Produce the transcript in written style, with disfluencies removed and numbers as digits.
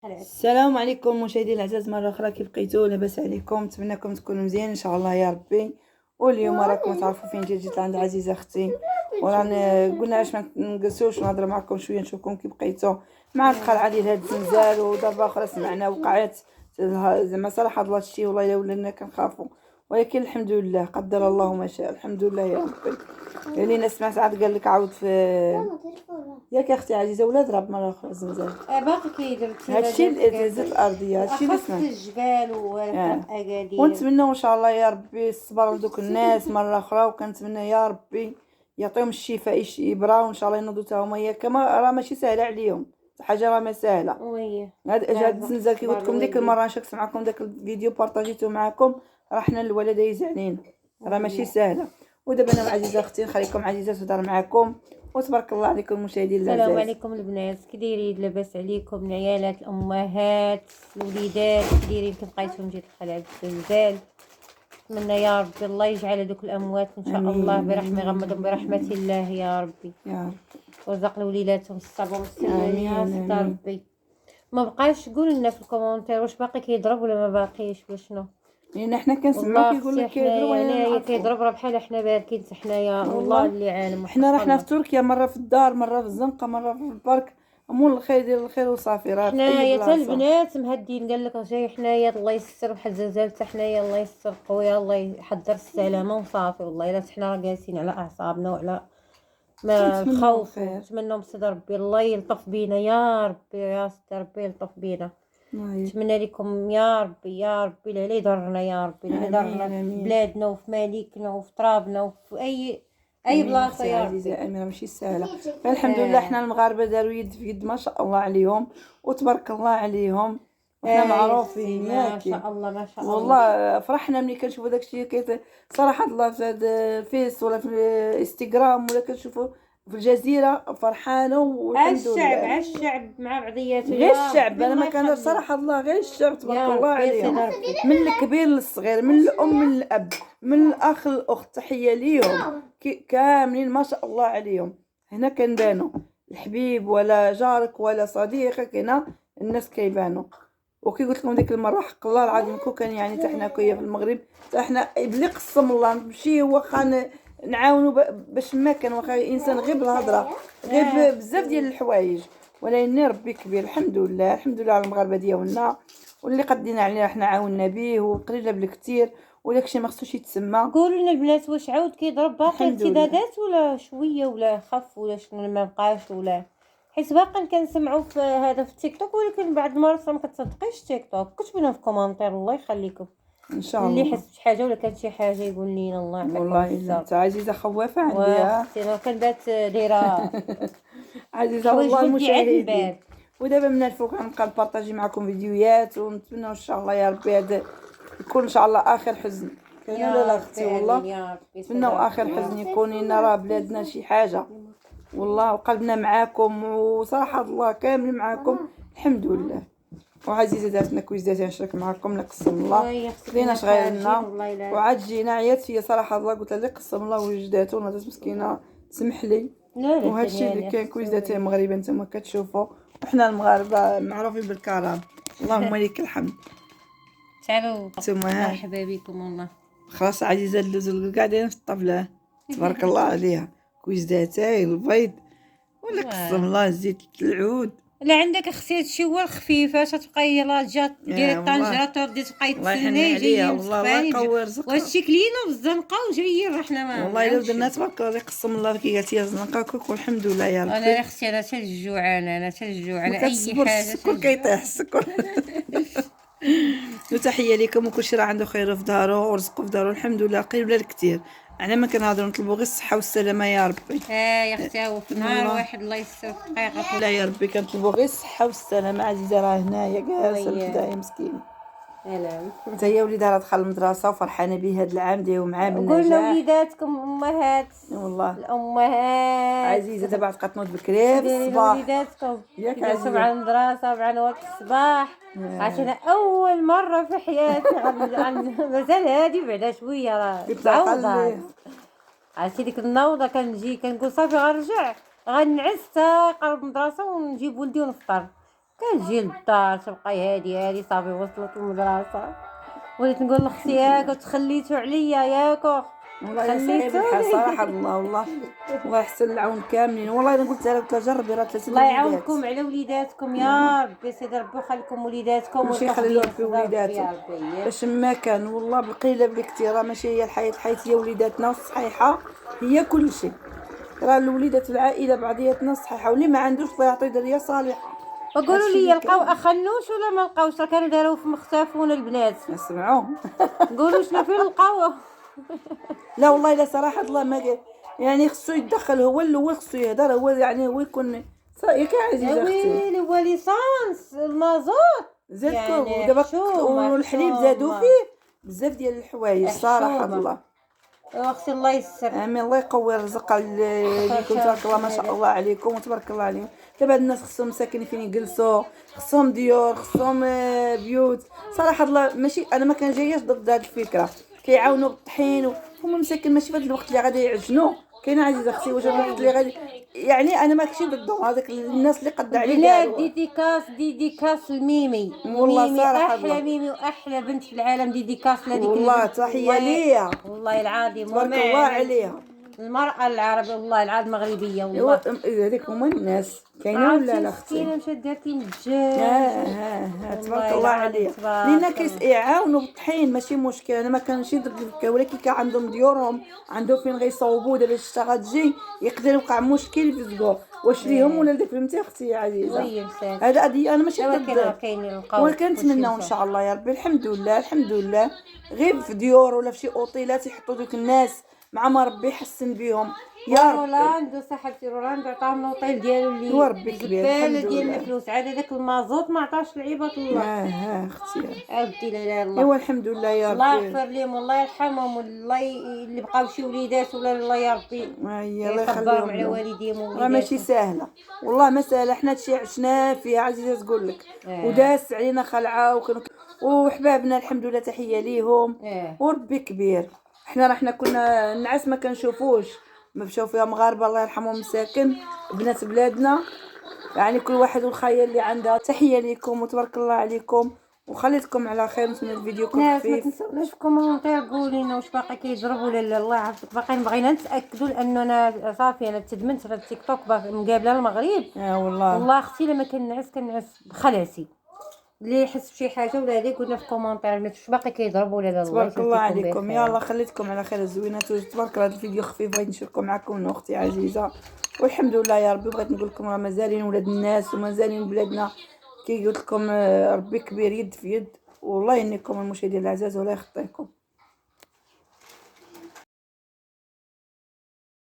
السلام عليكم مشاهدينا الاعزاء، مره اخرى كيف بقيتوا؟ لاباس عليكم؟ نتمنىكم تكونوا مزيان ان شاء الله يا ربي. واليوم راكم تعرفوا فين جيت لعند عزيزه اختي، ورانا قلنا علاش ما نجلسوش ونهضر معكم شويه نشوفكم كيف بقيتوا مع القلعه ديال هذا الزلزال. وضربه اخرى سمعنا وقعت زعما صراحه هذا الشيء والله الا ولينا كنخافوا، ولكن الحمد لله قدر الله ما شاء. الحمد لله يا ربي. يعني انا سمعت عاد قال لك عاود في ياك اختي عزيزه ولا ضرب مره اخرى الزلزال. باقي كيدير هادشي الزلزال الارضيه، هادشي اللي خاص الجبال واكادير. ونتمنى ان شاء الله يا ربي الصبر لدوك الناس مره اخرى، وكنتمنى يا ربي يعطيهم الشفاء يبراو ان شاء الله ينوضوا حتى هما. هي كما راه ماشي سهله عليهم، حاجه راه ما سهله. وي هاد الزلزال كي قلت لكم ديك المره شكت معكم داك الفيديو بارطاجيته معكم، راه حنا الولد دايز علينا، راه ماشي سهله. ودابا انا عزيزه اختي نخليكم عزيزه تهضر معكم، وتبارك الله عليكم المشاهدين العزاز. السلام عليكم البنات، كي دايرين؟ لاباس عليكم العيالات الامهات الوليدات؟ كي دايرين؟ كيف بقيتو؟ جيت القلعه الزلزال. نتمنى يا ربي الله يجعل هذوك الاموات ان شاء الله برحمه يغمدهم برحمه الله يا ربي، يا رب ورزق لوليداتهم الصبر والسلامه يا ستار ربي. ما بقاش قول لنا في الكومونتير واش باقي كيضرب ولا ما باقيش ولا شنو، لان حنا كنسمعوا كيقول لك كيضرب هنايا كيضرب، راه بحال حنا باركين حنايا الله اللي عالم. حنا رحنا في تركيا مره في الدار، مره في الزنقه، مره في البارك. مول الخير ديال الخير وصافي. راه حنايا حتى البنات مهدين قال لك جاي حنايا الله يستر بحال الزلزال حتى حنايا الله يستر خويا الله يحضر السلامه وصافي. والله الا حنا راه جالسين على اعصابنا وعلى ما الخوف. نتمنى بصدر ربي الله يلطف بينا يا ربي، يا ستر ربي يلطف بينا. نتمنى لكم يا ربي يا ربي لا يضرنا يا ربي، لا يضرنا في بلادنا وفي مالكنا وفي ترابنا وفي اي بلاصه يا عزيزه. اميره ماشي سهله، فالحمد لله حنا المغاربه داروا يد في يد ما شاء الله عليهم وتبارك الله عليهم. وحنا معروفين ما شاء الله ما شاء الله. والله فرحنا ملي كنشوفوا داكشي صراحه الله في هذا الفيس ولا في الانستغرام ولا كنشوفوا في الجزيره فرحانه. والحمد لله الشعب مع بعضياته، غير الشعب. انا ما كان صراحه الله غير الشعب تبارك الله عليهم، من الكبير للصغير، من الام من الاب من الاخ للاخت، تحيه ليهم كاملين ما شاء الله عليهم. هنا كنبانوا الحبيب ولا جارك ولا صديقك، هنا الناس كيبانوا. وكي قلت لكم ديك المره حق الله العظيم كون كان يعني حتى حنا كويه في المغرب، حتى حنا بلي قسم الله نمشي واخا نعاونوا باش ما كان واخا انسان غير بالهضره غير بزاف ديال الحوايج، ولكن ربي كبير. الحمد لله الحمد لله على المغاربه ديالنا، واللي قدينا عليه حنا عاوننا به وقليله بالكثير، وداكشي ما خصوش يتسمى. قولوا لنا البنات واش عاود كيضرب؟ باقي ارتدادات ولا شويه ولا خف ولا شنو ما بقاش؟ ولا حيت باقا كنسمعوا في هذا في التيك توك، ولكن بعد المرات ما كتصدقيش التيك توك. كتبوا لنا في كومونتير الله يخليكم ان شاء الله اللي يحس بشي حاجه ولا كانت شي حاجه يقول لينا الله يعطيكم والله الا انت عزيزه خوافه عندي. اختي انا كنبات دايره عزيزه والله المشاهدين. ودابا من الفوق غنبقى نبارطاجي معكم فيديوهات، ونتمنى ان شاء الله يا ربي هذا يكون ان شاء الله اخر حزن. كاين ولا لا اختي؟ والله نتمنى اخر حزن يكون لنا، راه بلادنا شي حاجه والله، وقلبنا معاكم وصراحه الله كامل معاكم الحمد لله. وعزيزه دارتنا كويزات نشارك معكم لا قسم الله خلينا شغالنا، وعاد جينا عيات فيا صراحه الله قلت لها قسم الله وجداتو ناس مسكينه تسمح لي. وهذا الشيء اللي كاين كويزات المغربيه نتوما كتشوفوا، وحنا المغاربه معروفين بالكرم اللهم لك الحمد. تعالوا نتوما مرحبا بكم والله. خلاص عزيزه اللوز قاعدين في الطبله تبارك الله عليها، كويزاتاي البيض ولا قسم الله زيت العود. لا عندك اختي هادشي هو الخفيفه تبقاي يلاه جات ديري الطنجره تردي تبقاي تسناي جايين والله يقوي رزقها. وهادشي كلينا بالزنقه وجايين رحنا ما والله الا درنا تبارك الله قسم الله كي قالت يا زنقه كوك والحمد لله يا ربي. انا اختي انا حتى الجوعانه انا حتى الجوعانه اي حاجه السكر كيطيح السكر. وتحيه لكم وكلشي راه عنده خير في دارو ورزقه في دارو الحمد لله قليل ولا الكثير. انا ما كنهضروا نطلبوا غير الصحه والسلامه يا ربي. يا اختي هو في نهار واحد الله يستر في دقيقه. لا يا ربي كنطلبوا غير الصحه والسلامه. عزيزه راه هنايا جالسه لحدايا مسكينه. سلام. حتى هي وليدها راه دخل المدرسه وفرحانه به هذا العام ديالو معاه بالنجاح. قولنا وليداتكم امهات والله الامهات عزيزه دابا عاد تنوض بكري في الصباح وليداتكم ياك عزيزه مع المدرسه مع وقت الصباح. عرفتي انا اول مره في حياتي مازال هادي بعدا شويه راه تعوضات. عرفتي ديك النوضه كنجي كنقول صافي غنرجع غنعس حتى قرب المدرسه ونجيب ولدي ونفطر. كنجي للدار تبقاي هادي صافي وصلت المدرسه وليت نقول لختي ياك تخليتو عليا ياك والله يا صعيب الحال صراحه. الله يحسن العون كاملين. والله انا قلت لها جربي راه 3 الله وليدات. يعاونكم على وليداتكم يا ربي سيدي ربي يخليكم وليداتكم ماشي يخلي لهم في وليداتهم باش ما كان. والله بالقليله بالكثير راه ماشي هي الحياه هي وليداتنا والصحيحه هي كل شيء. راه الوليدات العائله بعضياتنا صحيحه واللي ما عندوش الله يعطيه دريه صالحه. وقولوا لي لقاو اخنوش ولا ما لقاوش؟ راه كانوا داروه في مختافون البنات نسمعوا. قولوا شنو فين لقاوه. لا والله لا صراحه الله ما قال يعني خصو يتدخل هو الاول خصو يهدر هو يعني هو يكون ياك عزيزه اختي. ويلي هو ليسانس المازوت زاد يعني ودابا والحليب زادوا فيه بزاف ديال الحوايج صراحه. الله اختي الله يسر. امين. الله يقوي الرزق ليكم تبارك الله ما شاء الله عليكم وتبارك الله عليهم. دابا هاد الناس خصهم مساكن فين يجلسوا خصهم ديور خصهم بيوت صراحه. الله ماشي انا ما كان جاياش ضد هاد الفكره كيعاونوا بالطحين هما مساكن ماشي في هاد الوقت اللي غادي يعجنوا كاينه عزيزه اختي واش الوقت اللي غادي يعني انا ماكشي ضدهم هذاك الناس اللي قد عليه بلاد ديديكاس الميمي والله ميمي صراحه احلى ميمي واحلى بنت في العالم ديديكاس لهذيك والله تحيه ليها والله العظيم تبارك الله عليها المرأة العربية والله العظيم مغربية والله هذيك هما الناس كاينه ولا لا اختي مشات دارتي مجال تبارك الله عليها لينا كيعاونوا بالطحين ماشي مشكل. انا ما كانش ضد الفكره ولكن كان عندهم ديورهم عندهم فين غيصوبوا. دابا الشتا غتجي يقدر يوقع مشكل يفزقوا واش ليهم ولا داك فهمتي اختي يا عزيزه. هذا قضيه انا ماشي ضد وكنتمناو ان شاء الله يا ربي. الحمد لله غير في ديور ولا في شي اوطيلات يحطوا دوك الناس مع ما ربي يحسن بهم يا ربي. رولاندو صاحبتي رولاندو عطاهم الوطيل ديالو اللي هو ربي كبير الحمد ديال الفلوس عاد هذاك المازوت ما عطاش لعيبه الله. اختي عاودتي لا الله. ايوا الحمد لله يا ربي. الله يغفر لهم والله يرحمهم والله اللي بقاو شي وليدات ولا الله يا ربي الله يخليهم على والديهم ووليداتهم. راه ماشي سهله والله ما سهله. حنا هادشي عشناه فيها عزيزه تقول لك وداس علينا خلعه وحبابنا الحمد لله تحيه ليهم وربي كبير. حنا كنا النعاس ما كنشوفوش ما مشاو فيها مغاربه الله يرحمهم مساكن بنات بلادنا يعني كل واحد والخيال اللي عندها. تحيه ليكم وتبارك الله عليكم وخليتكم على خير. نتمنى الفيديو يكون خفيف. ما تنساوناش في كومونتير قولوا لنا واش باقي كيضرب ولا لا. الله يعافيك باقيين بغينا نتاكدوا لاننا صافي انا تدمنت في التيك توك مقابله المغرب. والله اختي لما كنعس بخلاصي اللي يحس بشي حاجه ولا هذه قلنا في كومونتير واش باقي كيضرب ولا لا. تبارك الله عليكم. يلا خليتكم على خير الزوينات تبارك الله. هذا الفيديو خفيف بغيت نشاركو معكم اختي عزيزه والحمد لله يا ربي. بغيت نقول لكم راه مازالين ولاد الناس ومازالين بلادنا كي قلت لكم ربي كبير يد في يد. والله ينيكم المشاهدين العزاز ولا يخطيكم.